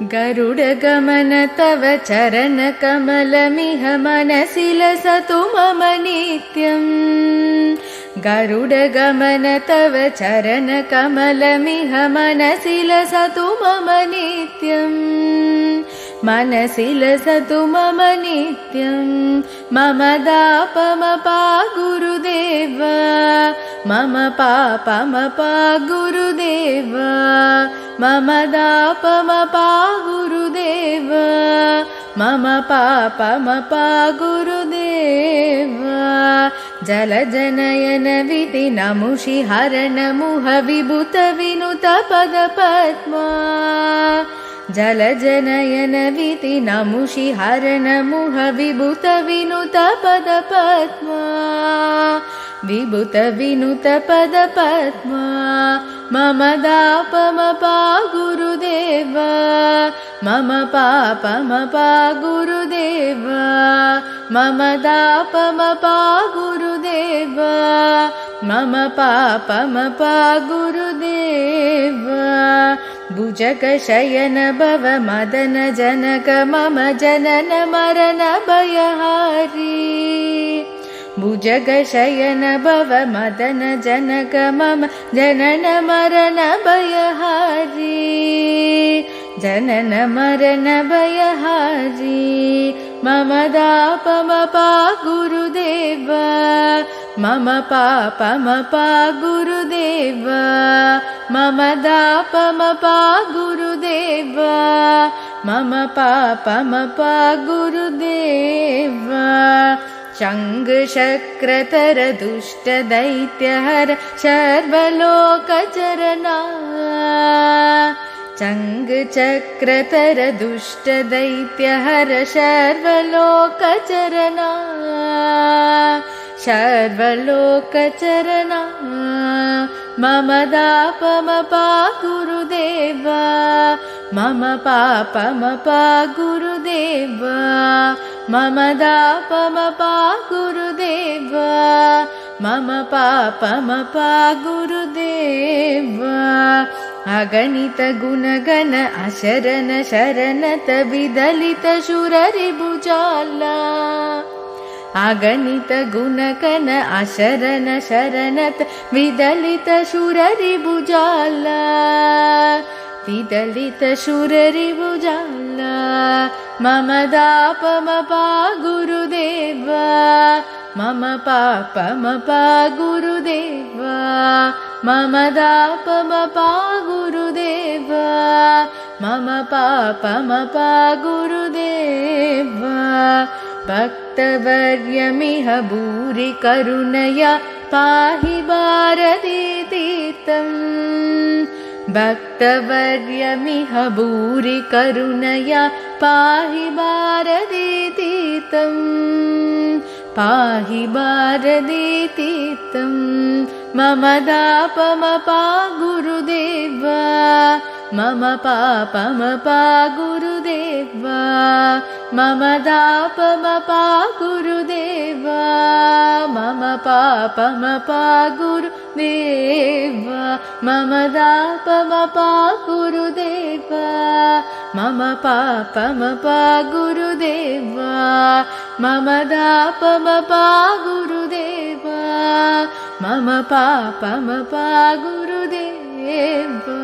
गरुडगमन तव चरणकमलमिह मनसि लसतु मम नित्यम्। गरुडगमन तव चरणकमलमिह मनसि लसतु मम नित्यम्। मनसि लसतु मम नित्यम्। मम दापमपा गुरुदेव मम पापमपा गुरुदेव मम दापमपा गुरुदेव मम पापमपा गुरुदेव। जलजनयन विधि नमुषि हरण मुह विभुत विनुत पद पद्मा। जलजनयन विधि नमुषि हरण मुह विभुत विनुत पद पद्मा। विभुत विनुत पद पद्मा। मम दापमपा गुरुदेव मम पापमपा गुरुदेव मम दापमपा गुरुदेव मम पापमपा गुरुदेव। भुजगशयन भव मदन जनक मम जनन मरण भयहारी। भुजगशयन भव मदन जनक मम जनन मरण भयहारी। जनन मरण भयहारी। मम दापमपा गुरुदेव मम पापमपा गुरुदेव मम दापमपा गुरुदेव मम पापमपा गुरुदेव। शङ्खचक्रधर दुष्ट दैत्यहर सर्वलोकचरणा। शङ्खचक्रधर दुष्ट दैत्यहर सर्वलोकचरणा। सर्वलोकचरणा। मम दापमपा गुरुदेव मम पापमपा गुरुदेव मम दापमपा गुरुदेव मम पापमपा गुरुदेव। अगणित गुणगण अशरण शरणत विदलित शूररिभुजाला। अगणित गुणगण अशरण शरणत विदलित शूररिभुजाला। विदलित शूररिभुजाला। मम दापमपा गुरुदेव मम पापमपा गुरुदेव मम दापमपा गुरुदेव मम पापमपा गुरुदेव। भक्तवर्यमिह भूरि करुणया पाहि भारती तीर्थम्। भक्तवर्यमिह भूरि करुणया पाहि भारती तीर्थम्। पाहि भारती तीर्थम्। मम दापमपा गुरुदेव मम पापमपा गुरुदेव मम दापमपा गुरुदेव मम पापमपा गुरुदेव मम दापमपा गुरुदेव मम पापमपा गुरुदेव मम दापमपा गुरुदेव मम पापमपा गुरुदेव।